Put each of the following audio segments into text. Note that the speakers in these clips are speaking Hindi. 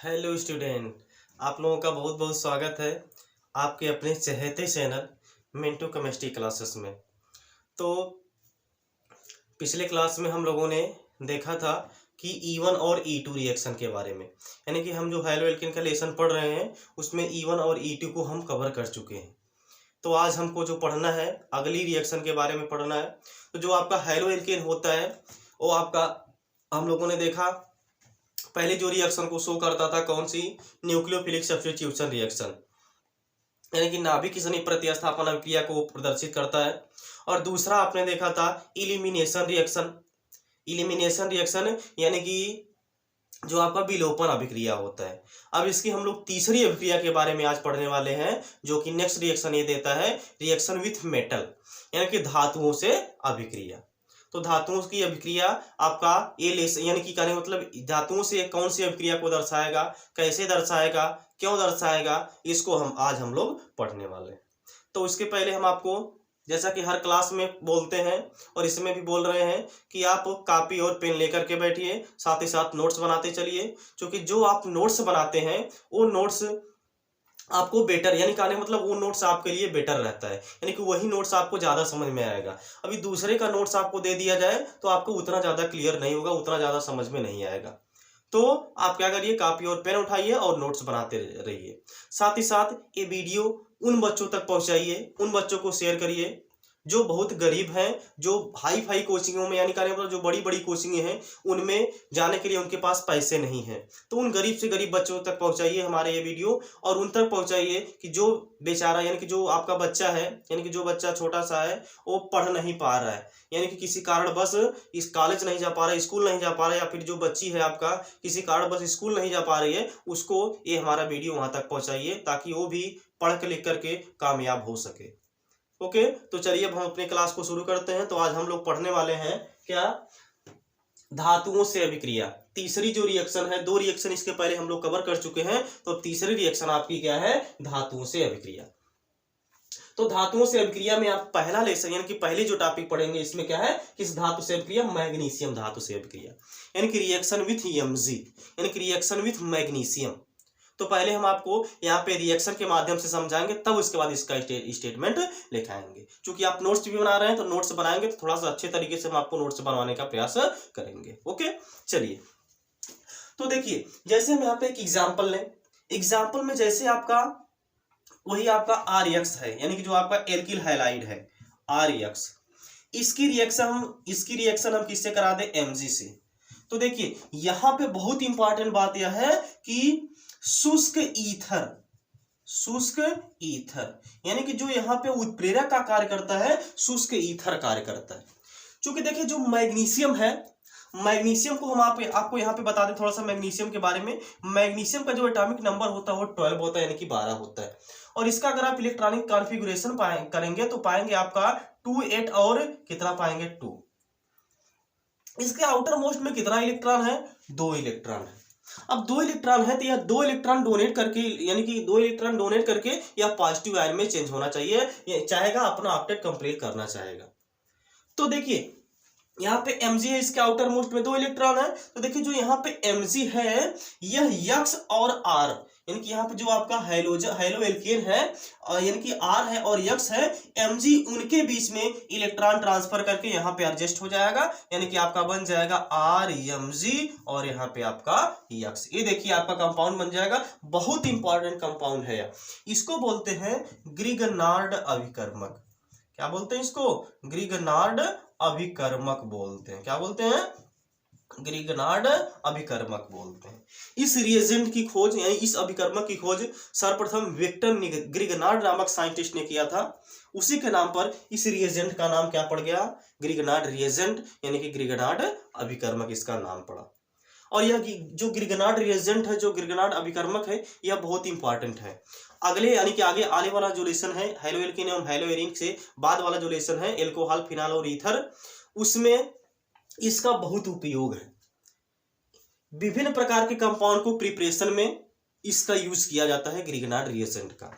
Hello student. आप लोगों का बहुत बहुत स्वागत है आपके अपने चहेते चैनल मिंटू केमिस्ट्री क्लासेस में। तो पिछले क्लास में हम लोगों ने देखा था कि E1 और E2 रिएक्शन के बारे में, यानी कि हम जो हेलो एल्केन का लेसन पढ़ रहे हैं उसमें E1 और E2 को हम कवर कर चुके हैं। तो आज हमको जो पढ़ना है अगली रिएक्शन के बारे में पढ़ना है। तो जो आपका हेलो एल्केन होता है वो आपका हम लोगों ने देखा पहले जो रिएक्शन को शो करता था कौन सी, न्यूक्लियोफिलिक सब्स्टिट्यूशन रिएक्शन, यानी कि नाभिक की सनी प्रतिस्थापन अभिक्रिया को प्रदर्शित करता है। और दूसरा आपने देखा था इलिमिनेशन रिएक्शन। इलिमिनेशन रिएक्शन यानी कि जो आपका विलोपन अभिक्रिया होता है। अब इसकी हम लोग तीसरी अभिक्रिया के बारे में आज पढ़ने वाले हैं, जो कि नेक्स्ट रिएक्शन ये देता है रिएक्शन विथ मेटल, यानी कि धातुओं से अभिक्रिया। तो धातुओं की अभिक्रिया आपका ये लेस यानी कि कहने मतलब धातुओं से कौन सी अभिक्रिया को दर्शाएगा, कैसे दर्शाएगा, क्यों दर्शाएगा, इसको हम लोग पढ़ने वाले हैं। तो उसके पहले हम आपको जैसा कि हर क्लास में बोलते हैं और इसमें भी बोल रहे हैं कि आप कॉपी और पेन लेकर के बैठिए, साथ ही साथ नोट्स बनाते चलिए, क्योंकि जो आप नोट्स बनाते हैं वो नोट्स आपको बेटर यानी कहने मतलब वो नोट्स आपके लिए बेटर रहता है, यानी कि वही नोट्स आपको ज़्यादा समझ में आएगा। अभी दूसरे का नोट्स आपको दे दिया जाए तो आपको उतना ज़्यादा क्लियर नहीं होगा, उतना ज़्यादा समझ में नहीं आएगा। तो आप क्या करिए, कॉपी और पेन उठाइए और नोट्स बनाते रहिए। साथ ही साथ ये वीडियो उन बच्चों तक पहुंचाइए, उन बच्चों को शेयर करिए जो बहुत गरीब हैं, जो हाई फाई कोचिंगों में यानी कहने मतलब जो बड़ी बड़ी कोचिंगें हैं उनमें जाने के लिए उनके पास पैसे नहीं हैं। तो उन गरीब से गरीब बच्चों तक पहुंचाइए हमारे ये वीडियो, और उन तक पहुंचाइए कि जो बेचारा यानी कि जो आपका बच्चा है, यानी कि जो बच्चा छोटा सा है वो पढ़ नहीं पा रहा है, यानी कि किसी कारण बस इस कॉलेज नहीं जा पा रहा है, स्कूल नहीं जा पा रहा है, या फिर जो बच्ची है आपका किसी कारण बस स्कूल नहीं जा पा रही है, उसको ये हमारा वीडियो वहां तक पहुंचाइए ताकि वो भी पढ़ के लिख करके कामयाब हो सके। ओके, तो चलिए अब हम अपने क्लास को शुरू करते हैं। तो आज हम लोग पढ़ने वाले हैं क्या, धातुओं से अभिक्रिया। तीसरी जो रिएक्शन है, दो रिएक्शन इसके पहले हम लोग कवर कर चुके हैं, तो अब तीसरी रिएक्शन आपकी क्या है, धातुओं से अभिक्रिया। तो धातुओं से अभिक्रिया में आप पहला लेसन यानी कि पहले जो टॉपिक पढ़ेंगे इसमें क्या है, किस धातु से अभिक्रिया, मैग्नीशियम धातु से अभिक्रिया, यानी कि रिएक्शन विथ Mg, यानी कि रिएक्शन विथ मैग्नीशियम। तो पहले हम आपको यहाँ पे रिएक्शन के माध्यम से समझाएंगे, तब उसके बाद इसका स्टेटमेंट लिखाएंगे। क्योंकि आप नोट्स भी बना रहे हैं तो नोट्स बनाएंगे तो थोड़ा सा अच्छे तरीके से हम आपको नोट्स बनवाने का प्रयास करेंगे। ओके, चलिए। तो देखिए जैसे हम यहाँ पे एक एग्जाम्पल लें, एग्जाम्पल में जैसे आपका वही आपका RX है, यानी कि जो आपका एल्किल हैलाइड है RX, इसकी रिएक्शन हम किससे करा दें, Mg से। तो देखिए यहाँ पे बहुत इंपॉर्टेंट बात यह है कि शुष्क ईथर यानी कि जो यहाँ पे उत्प्रेरक का कार्य करता है, शुष्क ईथर कार्य करता है। क्योंकि देखिए जो मैग्नीशियम है, मैग्नीशियम को हम आपको यहाँ पे बता दें थोड़ा सा मैग्नीशियम के बारे में। मैग्नीशियम का जो एटॉमिक नंबर होता है वो 12 होता है, यानी कि 12 होता है। और इसका अगर आप इलेक्ट्रॉनिक कॉन्फ़िगरेशन करेंगे तो पाएंगे आपका 2 8 और कितना पाएंगे 2। इसके आउटर मोस्ट में कितना इलेक्ट्रॉन है, 2 इलेक्ट्रॉन है। अब 2 इलेक्ट्रॉन है तो यह 2 इलेक्ट्रॉन डोनेट करके, यानी कि 2 इलेक्ट्रॉन डोनेट करके यह पॉजिटिव आयन में चेंज होना चाहिए, ये चाहेगा अपना ऑक्टेट कंप्लीट करना चाहेगा। तो देखिए यहाँ पे Mg है, इसके आउटर मोस्ट में 2 इलेक्ट्रॉन है। तो देखिए जो यहाँ पे Mg है यह X और R, यानी कि यहाँ पे जो आपका हेलो एल्केन है यानी कि R है और X है, Mg उनके बीच में इलेक्ट्रॉन ट्रांसफर करके यहाँ पे एडजस्ट हो जाएगा, यानी कि आपका बन जाएगा RMg और यहाँ पे आपका X। ये देखिए आपका कंपाउंड बन जाएगा, बहुत इंपॉर्टेंट कंपाउंड है। इसको बोलते हैं ग्रिगनार्ड अभिकर्मक। क्या बोलते हैं इसको, ग्रिगनार्ड अभिकर्मक बोलते हैं। क्या बोलते हैं, ग्रिगनार्ड अभिकर्मक बोलते हैं। इस रिएजेंट की खोज यानी इस अभिकर्मक की खोज सर्वप्रथम विक्टर ग्रिगनार्ड नामक साइंटिस्ट ने किया था। उसी के नाम पर इस रिएजेंट का नाम क्या पड़ गया, ग्रिगनार्ड रिएजेंट, यानी कि ग्रिगनार्ड अभिकर्मक इसका नाम पड़ा। और यह जो ग्रिगनार्ड रिएजेंट है, जो ग्रिगनार्ड अभिकर्मक है, यह बहुत इंपॉर्टेंट है। अगले यानी कि आगे आने वाला जो लेसन है हेलो एल्केन एवं हेलो एरीन से बाद वाला जो लेसन है एल्कोहल, फिनाल और ईथर, उसमें इसका बहुत उपयोग है। विभिन्न प्रकार के कंपाउंड को प्रिपरेशन में इसका यूज किया जाता है ग्रिगनार्ड रिएजेंट का।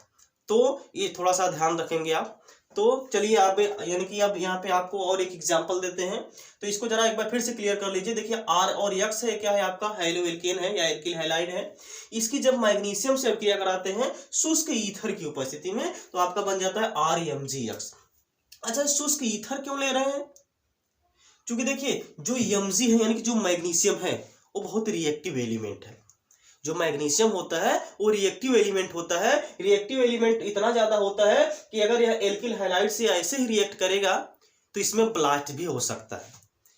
तो ये थोड़ा सा ध्यान रखेंगे आप। तो चलिए आप यानी कि अब यहाँ पे आपको और एक एग्जांपल देते हैं, तो इसको जरा एक बार फिर से क्लियर कर लीजिए। देखिए R और X है, क्या है आपका हाइलो एल्केन है या एल्किल हैलाइड है। इसकी जब मैग्नीशियम से क्रिया कराते हैं शुष्क ईथर की उपस्थिति में तो आपका बन जाता है RMgX। अच्छा, शुष्क ईथर क्यों ले रहे हैं? क्योंकि देखिए जो Mg है यानी कि जो मैग्नीशियम है वो बहुत रिएक्टिव एलिमेंट है। जो मैग्नीशियम होता है वो रिएक्टिव एलिमेंट होता है। रिएक्टिव एलिमेंट इतना ज्यादा होता है कि अगर यह एल्किल हैलाइड से ऐसे ही रिएक्ट करेगा तो इसमें ब्लास्ट भी हो सकता है।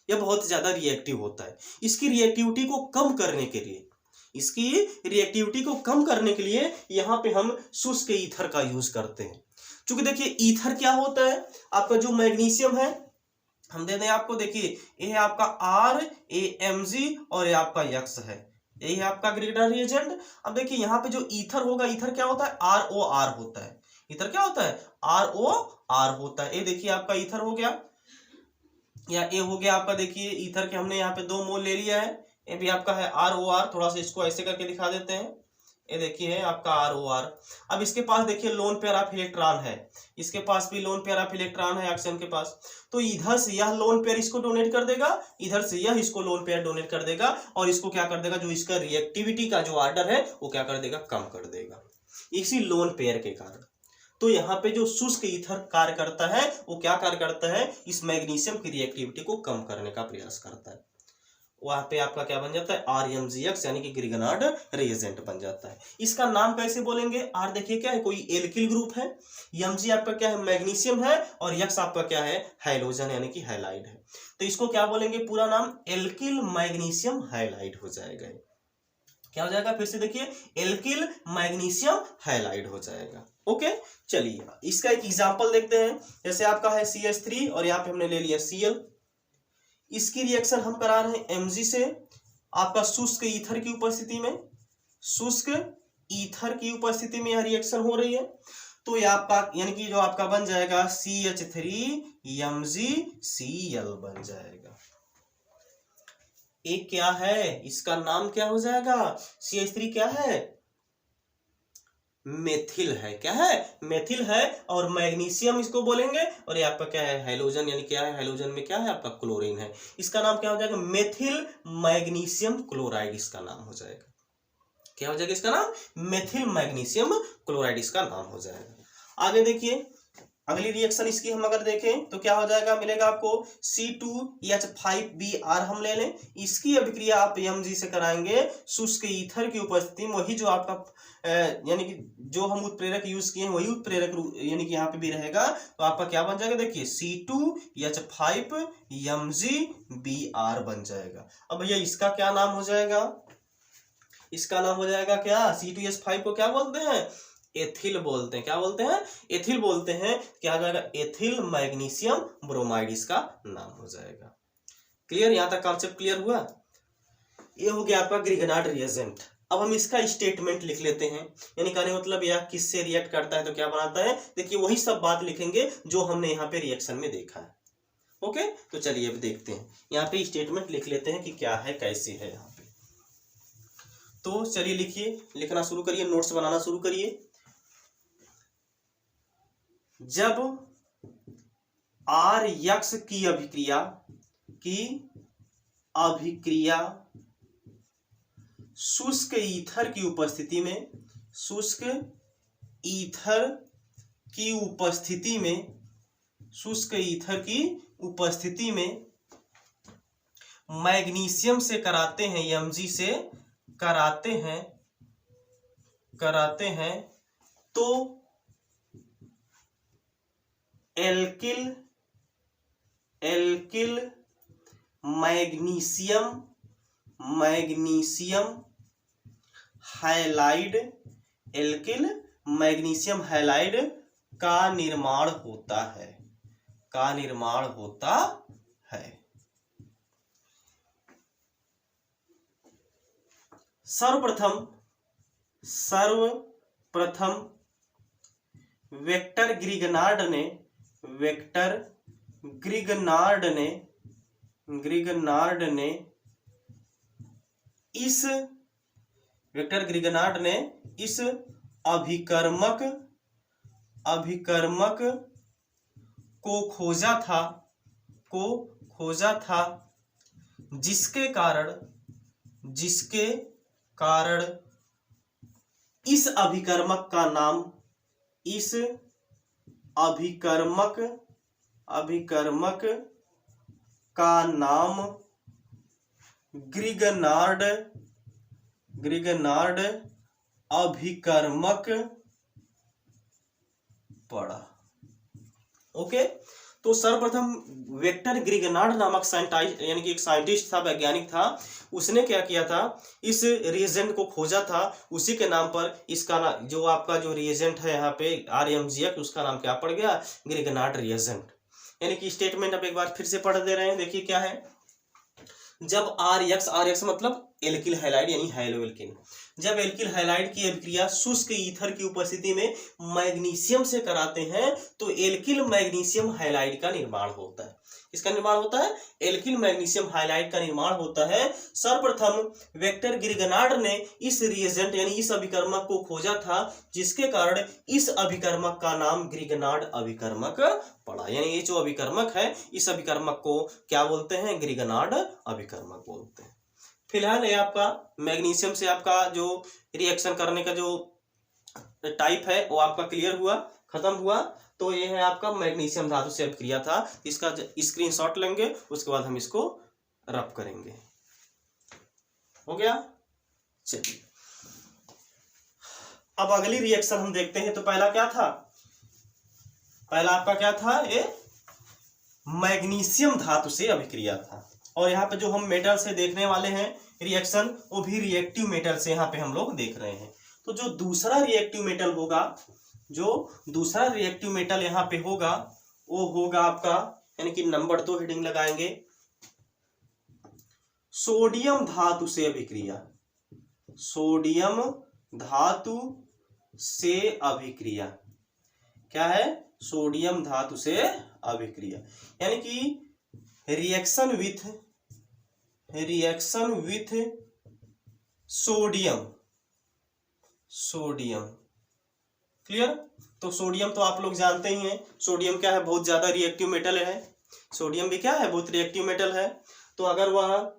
यह बहुत ज्यादा रिएक्टिव होता है। इसकी रिएक्टिविटी को कम करने के लिए यहाँ पे हम शुष्क ईथर का यूज करते हैं। क्योंकि देखिए ईथर क्या होता है, आपका जो मैग्नीशियम है हम दे दें आपको, देखिए ये है आपका RAMG और ये आपका X है, यही है आपका ग्रिगनार्ड रिएजेंट। अब देखिए यहाँ पे जो ईथर होगा, ईथर क्या होता है ROR होता है। ईथर क्या होता है ROR होता है। ये देखिए आपका ईथर हो गया या ये हो गया आपका, देखिए ईथर के हमने यहाँ पे 2 मोल ले लिया है। ये भी आपका है ROR। थोड़ा सा इसको ऐसे करके दिखा देते हैं, ये देखिए है आपका ROR। अब इसके पास देखिए लोन पेयर ऑफ इलेक्ट्रॉन है, इसके पास भी लोन पेयर ऑफ इलेक्ट्रॉन है ऑक्सीजन के पास। तो इधर से यह लोन पेयर इसको डोनेट कर देगा, इधर से यह इसको लोन पेयर डोनेट कर देगा और इसको क्या कर देगा, जो इसका रिएक्टिविटी का जो ऑर्डर है वो क्या कर देगा, कम कर देगा, इसी लोन पेयर के कारण। तो यहाँ पे जो शुष्क ईथर कार्य करता है वो क्या कार्य करता है, इस मैग्नीशियम की रिएक्टिविटी को कम करने का प्रयास करता है। वहां पे आपका क्या बन जाता है RMgX यानी कि ग्रिगनार्ड रिएजेंट बन जाता है। इसका नाम कैसे बोलेंगे, R देखिए क्या है, कोई एल्किल ग्रुप है, Mg आपका क्या है मैग्नीशियम है और X आपका क्या है हाइड्रोजन यानी कि हैलाइड है। तो इसको क्या बोलेंगे, पूरा नाम एल्किल मैग्नीशियम हैलाइड हो जाएगा। क्या हो जाएगा, फिर से देखिए एल्किल मैग्नीशियम हैलाइड हो जाएगा। ओके, चलिए इसका एक एग्जांपल देखते हैं। जैसे आपका है CH3 और यहाँ पे हमने ले लिया Cl। इसकी रिएक्शन हम करा रहे हैं Mg से आपका शुष्क ईथर की उपस्थिति में, शुष्क ईथर की उपस्थिति में यह रिएक्शन हो रही है। तो ये आपका यानी कि जो आपका बन जाएगा CH3MgCl बन जाएगा। एक क्या है, इसका नाम क्या हो जाएगा, CH3 क्या है, मेथिल है। क्या है, मेथिल है। और मैग्नीशियम इसको बोलेंगे और ये आपका क्या है हाइड्रोजन, यानी क्या है हाइड्रोजन में क्या है आपका क्लोरीन है। इसका नाम क्या हो जाएगा, मेथिल मैग्नीशियम क्लोराइड इसका नाम हो जाएगा। क्या हो जाएगा इसका नाम, मेथिल मैग्नीशियम क्लोराइड इसका नाम हो जाएगा। आगे देखिए अगली रिएक्शन इसकी हम अगर देखें तो क्या हो जाएगा, मिलेगा आपको C2H5Br हम ले लें। इसकी अभिक्रिया आप Mg से कराएंगे शुष्क ईथर की उपस्थिति में, वही जो आपका यानी कि जो हम उत्प्रेरक यूज किए हैं वही उत्प्रेरक यानी कि यहाँ पे भी रहेगा। तो आपका क्या बन जाएगा, देखिए C2H5MgBr बन जाएगा। अब भैया इसका क्या नाम हो जाएगा, इसका नाम हो जाएगा क्या, C2H5 को क्या बोलते हैं, एथिल बोलते हैं। क्या बोलते हैं, एथिल बोलते हैं। क्या हो जाएगा, एथिल मैग्नीशियम ब्रोमाइड इसका नाम हो जाएगा। क्लियर, यहां तक कॉन्सेप्ट क्लियर हुआ। ये हो गया आपका ग्रिगनार्ड रिएजेंट। अब हम इसका स्टेटमेंट लिख लेते हैं, यानी कहने मतलब यह किससे रिएक्ट करता है तो क्या बनाता है। देखिए वही सब बात लिखेंगे जो हमने यहाँ पे रिएक्शन में देखा है। ओके, तो चलिए अब देखते हैं, यहाँ पे स्टेटमेंट लिख लेते हैं कि क्या है कैसे है यहाँ पे। तो चलिए लिखिए, लिखना शुरू करिए, नोट्स बनाना शुरू करिए। जब RX की अभिक्रिया शुष्क ईथर की उपस्थिति में, शुष्क ईथर की उपस्थिति में, शुष्क ईथर की उपस्थिति में मैग्नीशियम से कराते हैं, Mg से कराते हैं तो alkyl magnesium halide, alkyl magnesium halide का निर्माण होता है, सर्वप्रथम वेक्टर ग्रिगनार्ड ने इस अभिकर्मक को खोजा था जिसके कारण इस अभिकर्मक का नाम ग्रिगनार्ड अभिकर्मक पड़ा। ओके, तो सर्वप्रथम वेक्टर ग्रिगनार्ड नामक साइंटिस्ट यानी कि एक साइंटिस्ट था, वैज्ञानिक था, उसने क्या किया था, इस रिएजेंट को खोजा था। उसी के नाम पर इसका जो आपका जो रिएजेंट है यहाँ पे RMGF, उसका नाम क्या पड़ गया, ग्रिगनार्ड रिएजेंट। यानी कि स्टेटमेंट अब एक बार फिर से पढ़ दे रहे हैं, देखिए क्या है। जब RX मतलब एल्किल हैलाइड यानी हैलोएल्किन, जब एल्किल हैलाइड की अभिक्रिया शुष्क ईथर की उपस्थिति में मैग्नीशियम से कराते हैं तो एल्किल मैग्नीशियम हैलाइड का निर्माण होता है। इसका निर्माण होता है, एल्किल मैग्नीशियम हैलाइड का निर्माण होता है। सर्वप्रथम वेक्टर ग्रिगनार्ड ने इस रिएजेंट यानी इस अभिकर्मक को खोजा था जिसके कारण इस अभिकर्मक का नाम ग्रिगनार्ड अभिकर्मक पड़ा। यानी ये जो अभिकर्मक है, इस अभिकर्मक को क्या बोलते हैं, ग्रिगनार्ड अभिकर्मक बोलते हैं। फिलहाल ये आपका मैग्नीशियम से आपका जो रिएक्शन करने का जो टाइप है वो आपका क्लियर हुआ, खत्म हुआ। तो ये है आपका मैग्नीशियम धातु से अभिक्रिया था। इसका स्क्रीनशॉट लेंगे, उसके बाद हम इसको रब करेंगे। हो गया, चलिए अब अगली रिएक्शन हम देखते हैं। तो पहला क्या था, पहला आपका क्या था, ये मैग्नीशियम धातु से अभिक्रिया था। और यहाँ पे जो हम मेटल से देखने वाले हैं रिएक्शन, वो भी रिएक्टिव मेटल से यहाँ पे हम लोग देख रहे हैं। तो जो दूसरा रिएक्टिव मेटल होगा, जो दूसरा रिएक्टिव मेटल यहाँ पे होगा, वो होगा आपका, यानी कि नंबर 2 हेडिंग लगाएंगे, सोडियम धातु से अभिक्रिया। सोडियम धातु से अभिक्रिया क्या है, सोडियम धातु से अभिक्रिया, यानी कि रिएक्शन विथ सोडियम। क्लियर। तो सोडियम तो आप लोग जानते ही हैं, सोडियम क्या है, बहुत ज्यादा रिएक्टिव मेटल है। सोडियम भी क्या है, बहुत रिएक्टिव मेटल है। तो अगर वह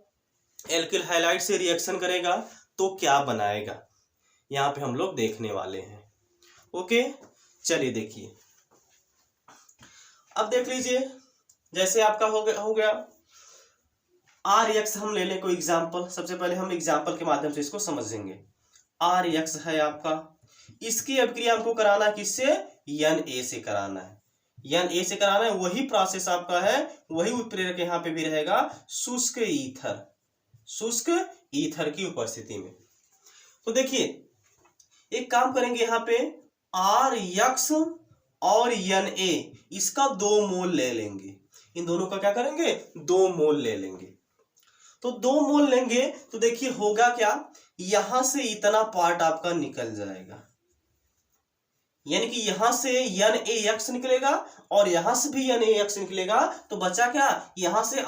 एल्किल हैलाइड से रिएक्शन करेगा तो क्या बनाएगा, यहाँ पे हम लोग देखने वाले हैं। ओके, चलिए देखिए, अब देख लीजिए, जैसे आपका हो गया RX, हम ले लें कोई एग्जाम्पल। सबसे पहले हम एग्जाम्पल के माध्यम से इसको समझेंगे। RX है आपका, इसकी अभिक्रिया हमको कराना है किससे, Na से कराना है। Na से कराना है, वही प्रोसेस आपका है, वही उत्प्रेरक यहाँ पे भी रहेगा, शुष्क ईथर की उपस्थिति में। तो देखिए एक काम करेंगे, यहाँ पे RX और Na, इसका 2 मोल ले लेंगे। इन दोनों का क्या करेंगे, 2 मोल ले लेंगे। तो 2 मोल लेंगे तो देखिए होगा क्या, यहां से इतना पार्ट आपका निकल जाएगा, यानी कि यहां से NaX निकलेगा और यहां से भी NaX निकलेगा। तो बचा क्या, यहां से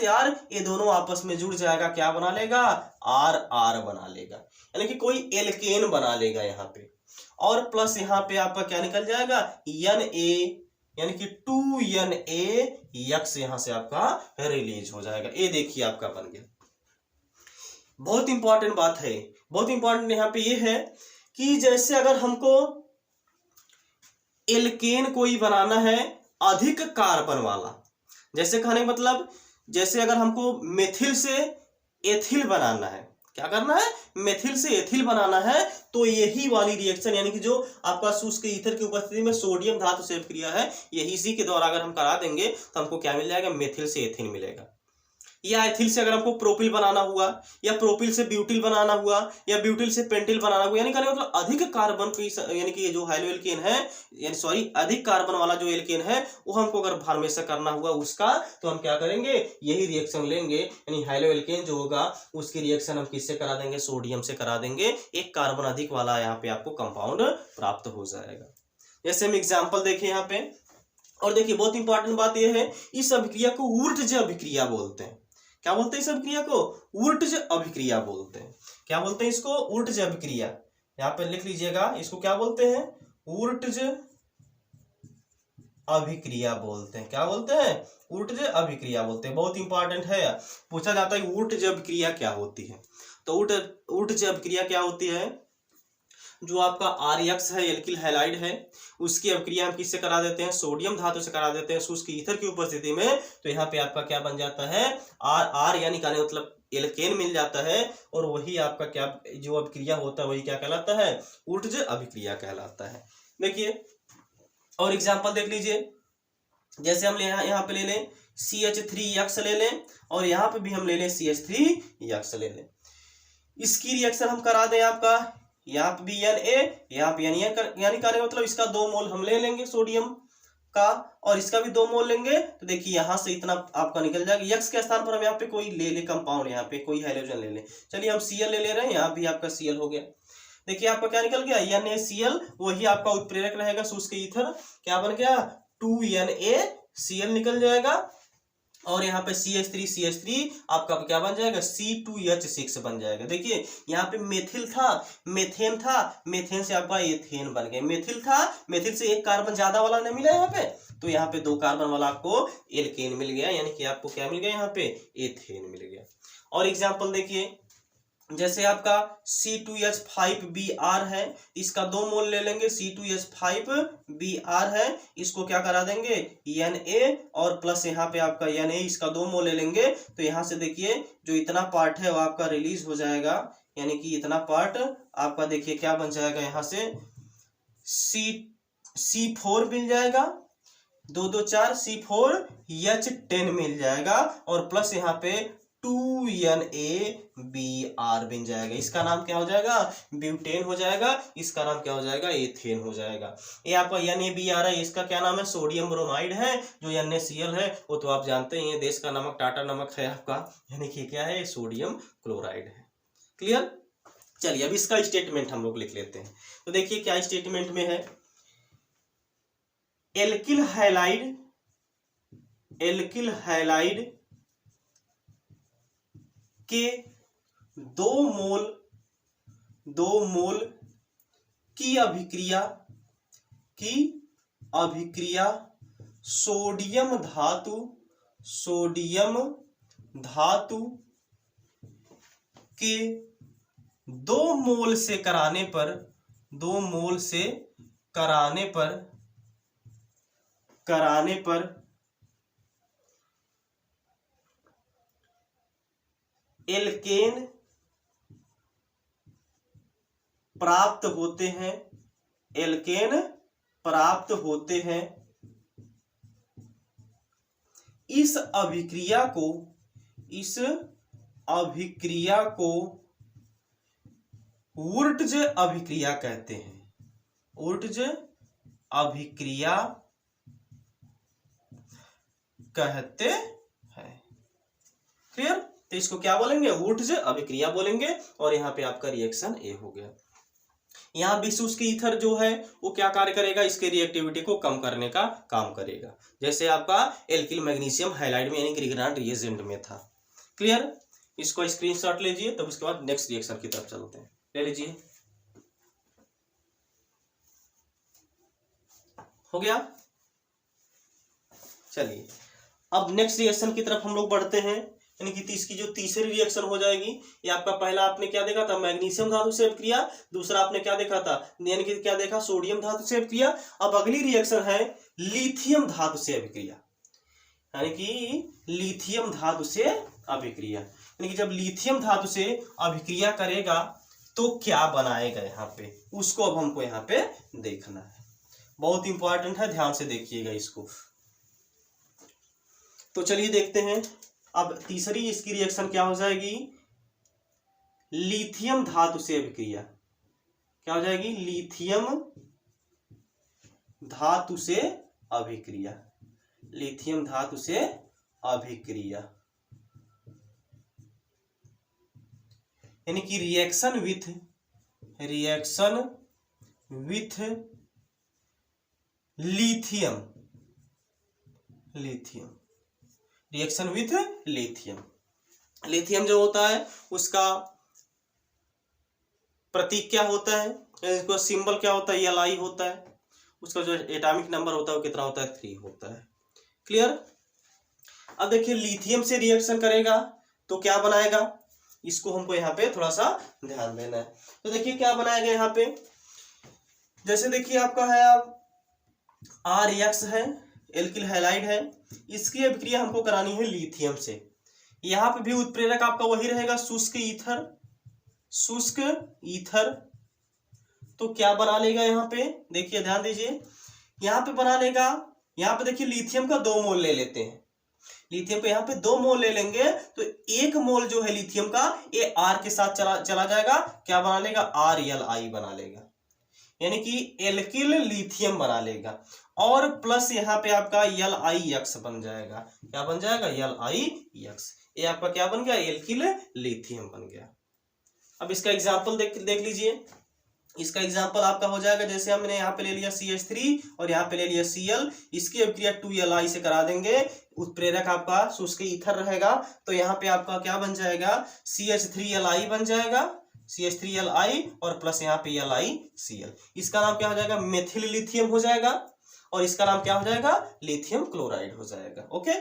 R, ये दोनों आपस में जुड़ जाएगा, क्या बना लेगा, RR बना लेगा, यानी कि कोई एल्केन बना लेगा यहाँ पे। और प्लस यहाँ पे आपका क्या निकल जाएगा, Na, यानी कि 2NaX यहां से आपका रिलीज हो जाएगा। ये देखिए आपका बन गया। बहुत इंपॉर्टेंट बात है, बहुत इंपॉर्टेंट यहाँ पे ये है कि जैसे अगर हमको एल्केन कोई बनाना है अधिक कार्बन वाला, जैसे कहने का मतलब, जैसे अगर हमको मेथिल से एथिल बनाना है, क्या करना है, मेथिल से एथिल बनाना है, तो यही वाली रिएक्शन, यानी कि जो आपका शुष्क ईथर की उपस्थिति में सोडियम धातु से अभिक्रिया है, यही इसी के द्वारा अगर हम करा देंगे तो हमको क्या मिल जाएगा, मेथिल से एथिल मिलेगा। या एथिल से अगर हमको प्रोपिल बनाना हुआ, या प्रोपिल से ब्यूटिल बनाना हुआ, या ब्यूटिल से पेंटिल बनाना हुआ, यानी कहने मतलब अधिक कार्बन की, यानी कि ये जो हाइलोएल्केन है, यानी सॉरी अधिक कार्बन वाला जो एल्केन है, वो हमको अगर फॉर्मेशन करना हुआ उसका, तो हम क्या करेंगे, यही रिएक्शन लेंगे, यानी हाइलोएल्केन जो होगा उसकी रिएक्शन हम किससे करा देंगे, सोडियम से करा देंगे। एक कार्बन अधिक वाला यहाँ पे आपको कंपाउंड प्राप्त हो जाएगा। जैसे हम एग्जाम्पल देखें यहाँ पे, और देखिए बहुत इंपॉर्टेंट बात यह है, इस अभिक्रिया को वुर्ट्ज अभिक्रिया बोलते हैं। क्या बोलते हैं इस अभिक्रिया को, वुर्ट्ज अभिक्रिया बोलते हैं। क्या बोलते हैं इसको, वुर्ट्ज अभिक्रिया। यहाँ पे लिख लीजिएगा, इसको क्या बोलते हैं, वुर्ट्ज अभिक्रिया बोलते हैं। क्या बोलते हैं? ऊर्ध्व अभिक्रिया बोलते हैं। बहुत इंपॉर्टेंट है, पूछा जाता है ऊर्ध्व अभिक्रिया क्या होती है। तो ऊर्ध्व अभिक्रिया क्या होती है? जो आपका आर्यक्स है, एल्किल हैलाइड है, उसकी अभिक्रिया हम किससे करा देते हैं? सोडियम धातु से करा देते हैं शुष्क ईथर की उपस्थिति में। तो यहाँ पे आपका क्या बन जाता है? आर यानी कहने मतलब एल्केन मिल जाता है, और वही आपका क्या जो अभिक्रिया होता है वही क्या कहलाता है? ऊर्ध्व अभिक्रिया कहलाता है। देखिए और एग्जाम्पल देख लीजिए, जैसे हम यहाँ पे ले लें CH3X ले लें, और यहाँ पे भी हम ले लें CH3X ले लें। इसकी रिएक्शन हम करा दें आपका यहाँ पे भी Na, यहाँ पे यानी कहने मतलब इसका 2 मोल हम ले लेंगे सोडियम का, और इसका भी 2 मोल लेंगे। तो देखिए यहाँ से इतना आपका निकल जाएगा। यक्स के स्थान पर हम यहाँ पे कोई ले ले कंपाउंड, यहाँ पे कोई हाइड्रोजन ले ले। चलिए हम Cl ले रहे हैं, यहाँ भी आपका Cl हो गया। देखिए आपका क्या निकल गया? NaCl, वही आपका उत्प्रेरक रहेगा शुष्क ईथर। क्या बन गया? 2NaCl निकल जाएगा, और यहाँ पे CH3 आपका क्या बन जाएगा? C2H6 बन जाएगा। देखिए यहाँ पे मेथिल था, मेथेन था, मेथेन से आपका एथेन बन गया। मेथिल था, मेथिल से एक कार्बन ज्यादा वाला नहीं मिला यहाँ पे, तो यहाँ पे 2 कार्बन वाला आपको एल्केन मिल गया, यानी कि आपको क्या मिल गया? यहाँ पे एथेन मिल गया। और एग्जाम्पल देखिए, जैसे आपका C2H5Br है, इसका 2 मोल ले लेंगे। C2H5Br है, इसको क्या करा देंगे? Na, और प्लस यहाँ पे आपका Na, इसका 2 मोल ले लेंगे। तो यहाँ से देखिए जो इतना पार्ट है वो आपका रिलीज हो जाएगा, यानी कि इतना पार्ट आपका देखिए क्या बन जाएगा? यहाँ से C4 मिल जाएगा, 2 2 4 C4H10 मिल जाएगा, और प्लस यहाँ पे 2NaBr बन जाएगा। इसका नाम क्या हो जाएगा? ब्यूटेन हो जाएगा। इसका नाम क्या हो जाएगा? एथेन हो जाएगा। ये आपका NaBr है, इसका क्या नाम है? सोडियम ब्रोमाइड है। जो NaCl है वो तो आप जानते हैं, देश का नमक, टाटा नमक है आपका, यानी कि क्या है? सोडियम क्लोराइड है। क्लियर? चलिए अब इसका स्टेटमेंट हम लोग लिख लेते हैं। तो देखिए क्या स्टेटमेंट में है? एल्किल हैलाइड के 2 मोल की अभिक्रिया सोडियम धातु के 2 मोल से कराने पर एल्केन प्राप्त होते हैं। इस अभिक्रिया को वुर्ट्ज अभिक्रिया कहते हैं। वुर्ट्ज अभिक्रिया कहते हैं। क्लियर? तो इसको क्या बोलेंगे? वुर्ट्ज अभिक्रिया बोलेंगे। और यहाँ पे आपका रिएक्शन ए हो गया। यहाँ भी शुष्क ईथर जो है वो क्या कार्य करेगा? इसके रिएक्टिविटी को कम करने का काम करेगा, जैसे आपका एल्किल मैग्नीशियम हैलाइड में यानी ग्रिगनार्ड रिएजेंट में था। क्लियर? इसको स्क्रीनशॉट लीजिए, तब उसके बाद नेक्स्ट रिएक्शन की तरफ चलते हैं। ले लीजिए, हो गया। चलिए अब नेक्स्ट रिएक्शन की तरफ हम लोग बढ़ते हैं, यानी कि इसकी जो तीसरी रिएक्शन हो जाएगी। ये आपका पहला आपने क्या देखा था? मैग्नीशियम धातु से अभिक्रिया। दूसरा आपने क्या देखा था? यानी कि क्या देखा? सोडियम धातु से अभिक्रिया। अब अगली रिएक्शन है लिथियम धातु से अभिक्रिया, यानी कि लिथियम धातु से अभिक्रिया, यानी कि जब लिथियम धातु से अभिक्रिया करेगा तो क्या बनाएगा यहाँ पे, उसको अब हमको यहाँ पे देखना है। बहुत इंपॉर्टेंट है, ध्यान से देखिएगा इसको। तो चलिए देखते हैं। अब तीसरी इसकी रिएक्शन क्या हो जाएगी? लिथियम धातु से अभिक्रिया। क्या हो जाएगी? लिथियम धातु से अभिक्रिया। लिथियम धातु से अभिक्रिया यानी कि reaction with lithium reaction with lithium जो होता है उसका प्रतीक क्या होता है? इसका सिंबल क्या होता है? Li होता है। उसका जो एटॉमिक नंबर होता है वो कितना होता है, 3 होता है। क्लियर। अब देखिए लिथियम से रिएक्शन करेगा तो क्या बनाएगा, इसको हमको यहाँ पे थोड़ा सा ध्यान देना है। तो देखिए क्या बनाएगा यहाँ पे, जैसे देखिए आपका है आप RX है, एल्किल हैलाइड है, इसकी अभिक्रिया हमको करानी है लिथियम से। यहाँ पे भी उत्प्रेरक आपका वही रहेगा, शुष्क ईथर। शुष्क ईथर तो क्या बना लेगा यहाँ पे, देखिए ध्यान दीजिए, यहाँ पे बना लेगा, यहाँ पे देखिए लिथियम का 2 मोल ले लेते हैं, लिथियम पे यहाँ पे 2 मोल ले लेंगे तो 1 मोल जो है लिथियम का ये R के साथ चला जाएगा, क्या बना लेगा, RLI बना लेगा, यानी कि एल्किल लिथियम बना लेगा। और प्लस यहाँ पे आपका LiX बन जाएगा, क्या बन जाएगा, LiX। ये आपका क्या बन गया, एल्किल लिथियम बन गया। अब इसका एग्जाम्पल देख लीजिए। इसका एग्जाम्पल आपका हो जाएगा, जैसे हमने यहाँ पे ले लिया CH3 और यहाँ पे ले लिया Cl, इसकी अभिक्रिया 2Li से करा देंगे, उत्प्रेरक आपका शुष्क ईथर रहेगा, तो यहाँ पे आपका क्या बन जाएगा, CH3Li बन जाएगा, CH3Li और प्लस यहाँ पे LiCl। इसका नाम क्या हो जाएगा, मेथिल लिथियम हो जाएगा, और इसका नाम क्या हो जाएगा, लिथियम क्लोराइड हो जाएगा। ओके,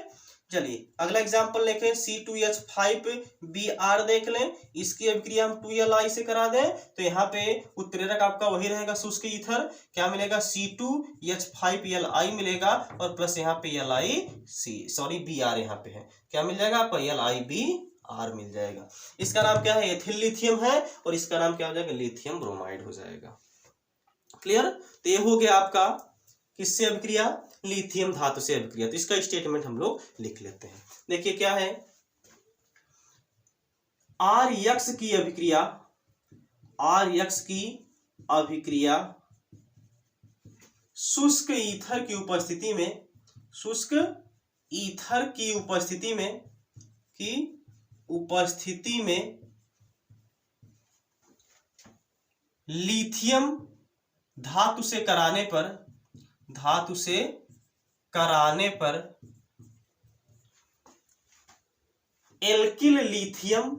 चलिए अगला एग्जांपल लेके C2H5Br देख लें, इसकी अभिक्रिया हम 2Li से करा दें तो यहाँ पे उत्प्रेरक आपका वही रहेगा, शुष्क ईथर, क्या मिलेगा, C2H5Li मिलेगा, और प्लस यहाँ पे Br यहाँ पे है, क्या मिल जाएगा आपका, LiBr मिल जाएगा। इसका नाम क्या है, एथिल लिथियम है, और इसका नाम क्या हो जाएगा, लिथियम ब्रोमाइड हो जाएगा। क्लियर। तो ये हो गया आपका किससे अभिक्रिया, लिथियम धातु से अभिक्रिया। तो इसका स्टेटमेंट हम लोग लिख लेते हैं। देखिए क्या है, RX की अभिक्रिया, RX की अभिक्रिया शुष्क ईथर की उपस्थिति में, शुष्क ईथर की उपस्थिति में लिथियम धातु से कराने पर एल्किल लिथियम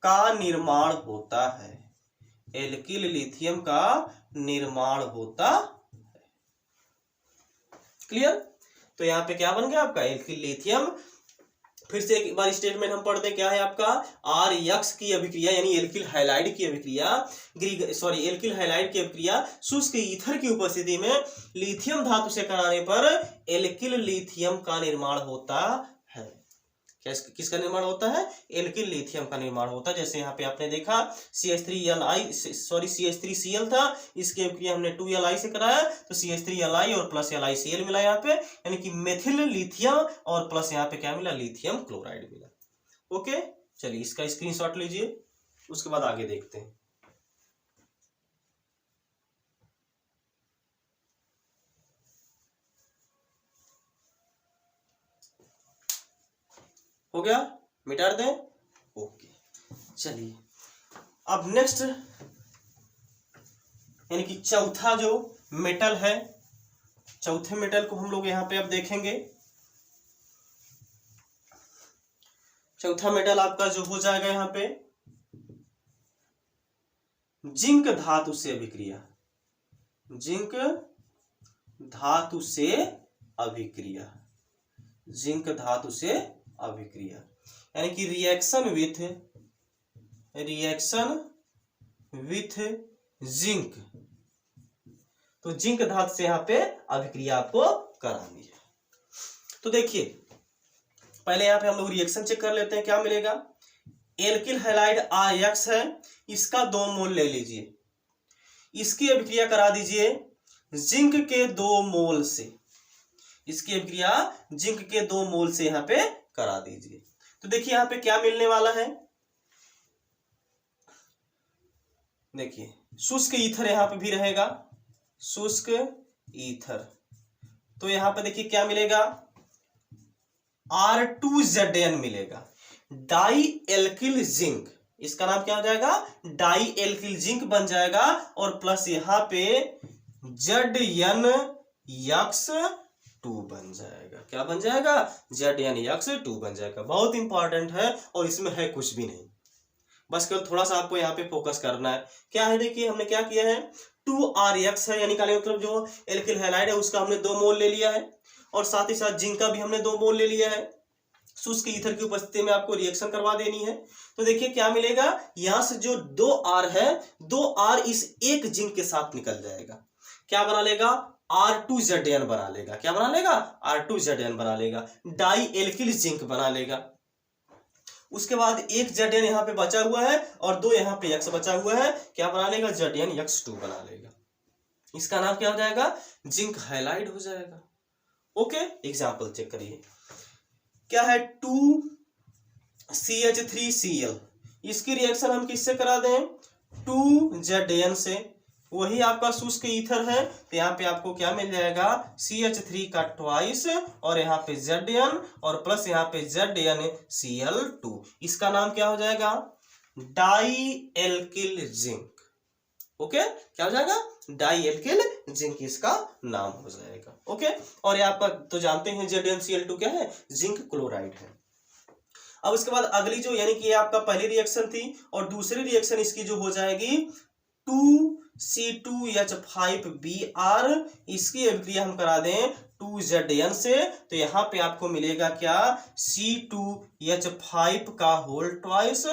का निर्माण होता है, एल्किल लिथियम का निर्माण होता है। क्लियर। तो यहाँ पे क्या बन गया आपका, एल्किल लिथियम। फिर से एक बार स्टेटमेंट हम पढ़ते हैं, क्या है आपका, RX की अभिक्रिया यानी एल्किल हैलाइड की अभिक्रिया, एल्किल हैलाइड की अभिक्रिया शुष्क ईथर की उपस्थिति में लिथियम धातु से कराने पर एल्किल लिथियम का निर्माण होता है। किसका निर्माण होता है, एल्किल लिथियम का निर्माण होता है। जैसे यहाँ पे आपने देखा CH3Cl था, इसकी अभिक्रिया हमने 2Li से कराया तो CH3Li और प्लस LiCl मिला यहाँ पे, यानी कि मेथिल लिथियम और प्लस यहाँ पे क्या मिला, लिथियम क्लोराइड मिला। ओके, चलिए इसका स्क्रीनशॉट लीजिए, उसके बाद आगे देखते हैं। हो गया, मिटा दें। ओके, चलिए अब नेक्स्ट यानी कि चौथा जो मेटल है, चौथे मेटल को हम लोग यहाँ पे अब देखेंगे। चौथा मेटल आपका जो हो जाएगा यहाँ पे जिंक धातु से अभिक्रिया, जिंक धातु से अभिक्रिया, जिंक धातु से अभिक्रिया यानी कि रिएक्शन विथ जिंक। तो जिंक धातु से यहाँ पे अभिक्रिया आपको करानी है। तो देखिए पहले यहाँ पे हम लोग रिएक्शन चेक कर लेते हैं, क्या मिलेगा, एल्किल हैलाइड RX है, इसका 2 मोल ले लीजिए, इसकी अभिक्रिया करा दीजिए जिंक के 2 मोल से, इसकी अभिक्रिया जिंक के 2 मोल से यहाँ पे करा दीजिए। तो देखिए यहाँ पे क्या मिलने वाला है, देखिए शुष्क ईथर यहाँ पे भी रहेगा, शुष्क ईथर। तो यहाँ पे देखिए क्या मिलेगा, R2ZN मिलेगा, डाई एल्किल जिंक, इसका नाम क्या हो जाएगा, डाई एल्किल जिंक बन जाएगा, और प्लस यहाँ पे ZnX2 बन जाएगा। क्या बन जाएगा, ZnX2 बन जाएगा। बहुत इंपॉर्टेंट है और इसमें है कुछ भी नहीं, बस केवल थोड़ा सा आपको यहाँ पे फोकस करना है। क्या है, देखिए हमने क्या किया है, 2RX है, यानी कि मतलब जो एल्किल हैलाइड है उसका हमने 2 मोल ले लिया है, और साथ ही साथ जिंक का भी हमने 2 मोल ले लिया है। शुष्क ईथर की उपस्थिति में आपको रिएक्शन करवा देनी है। तो देखिए क्या मिलेगा, यहां से जो 2R है, 2R इस एक जिंक के साथ निकल जाएगा, क्या बना लेगा, R2ZN बना लेगा। क्या बना लेगा, R2ZN बना लेगा, डाई एल्किल जिंक बना लेगा। उसके बाद एक ZN यहाँ पे बचा हुआ है और 2 यहाँ पे X बचा हुआ है, क्या बना लेगा, ZnX2 बना लेगा। इसका नाम क्या हो जाएगा, जिंक हैलाइड हो जाएगा। ओके, एग्जाम्पल चेक करिए। क्या है, 2CH3Cl, इसकी रिएक्शन हम किससे करा दें, 2ZN से। वही आपका शुष्क ईथर है, तो यहाँ पे आपको क्या मिल जाएगा, CH3 का ट्वाइस और यहाँ पे ZN और प्लस यहाँ पे ZnCl2। इसका नाम क्या हो जाएगा, डाई एल्किल जिंक। ओके, क्या हो जाएगा, डाई एल्किल जिंक इसका नाम हो जाएगा। ओके, और ये आपका तो जानते हैं ZnCl2 क्या है, जिंक क्लोराइड है। अब इसके बाद अगली जो, यानी कि ये आपका पहली रिएक्शन थी, और दूसरी रिएक्शन इसकी जो हो जाएगी 2C2H5Br, इसकी अभिक्रिया हम करा दें 2ZN से, तो यहाँ पे आपको मिलेगा क्या, C2H5 का होल ट्वाइस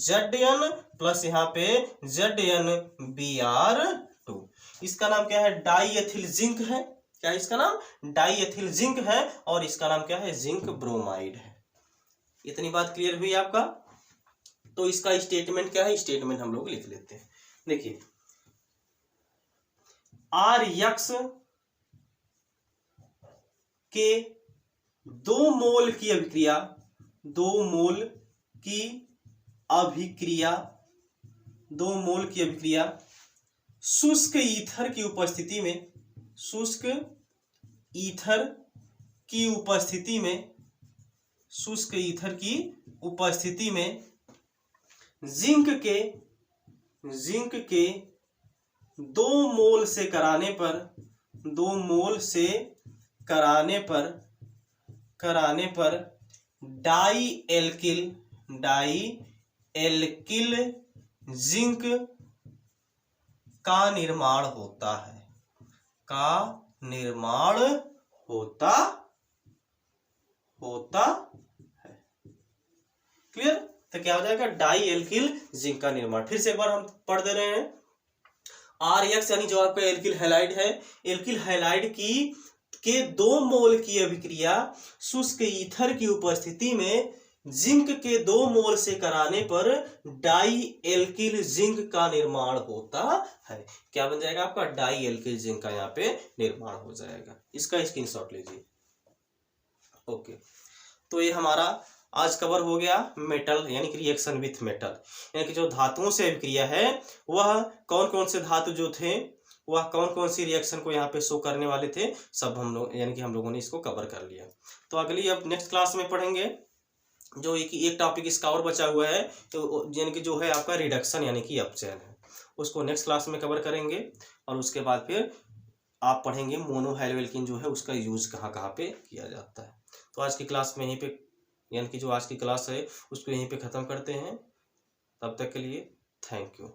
ZN प्लस यहाँ पे ZnBr2। इसका नाम क्या है, डाई एथिल जिंक है। क्या है इसका नाम, डाई एथिल जिंक है, और इसका नाम क्या है, जिंक ब्रोमाइड है। इतनी बात क्लियर हुई आपका। तो इसका स्टेटमेंट क्या है, स्टेटमेंट हम लोग लिख लेते हैं। देखिए, RX के 2 मोल की अभिक्रिया, 2 मोल की अभिक्रिया, 2 मोल की अभिक्रिया शुष्क ईथर की उपस्थिति में, शुष्क ईथर की उपस्थिति में, शुष्क ईथर की उपस्थिति में जिंक के 2 मोल से कराने पर, 2 मोल से कराने पर डाई एल्किल जिंक का निर्माण होता है, का निर्माण होता है। क्लियर, तो क्या हो जाएगा, डाई एल्किल जिंक का निर्माण। फिर से एक बार हम पढ़ दे रहे हैं। RX यानी जो आपका एल्किल हैलाइड है, एल्किल हैलाइड के 2 मोल की अभिक्रिया शुष्क ईथर की उपस्थिति में जिंक के 2 मोल से कराने पर डाई एल्किल जिंक का निर्माण होता है। क्या बन जाएगा आपका, डाई एल्किल जिंक का यहाँ पे निर्माण हो जाएगा। इसका स्क्रीनशॉट लीजिए। ओके, तो ये हमारा आज कवर हो गया मेटल, यानी कि रिएक्शन विथ मेटल, यानी कि जो धातुओं से अभिक्रिया है वह कौन कौन से धातु जो थे, वह कौन कौन सी रिएक्शन को यहाँ पे शो करने वाले थे, सब हम लोग, यानी कि हम लोगों ने इसको कवर कर लिया। तो अगली अब नेक्स्ट क्लास में पढ़ेंगे जो एक टॉपिक इसका और बचा हुआ है, तो यानी कि जो है आपका रिडक्शन यानी कि अपचयन है, उसको नेक्स्ट क्लास में कवर करेंगे। और उसके बाद फिर आप पढ़ेंगे मोनोहाइड्रोएल्कीन जो है उसका यूज कहाँ कहाँ पे किया जाता है। तो आज की क्लास में यहीं पे, यानी कि जो आज की क्लास है उसको यहीं पे ख़त्म करते हैं। तब तक के लिए थैंक यू।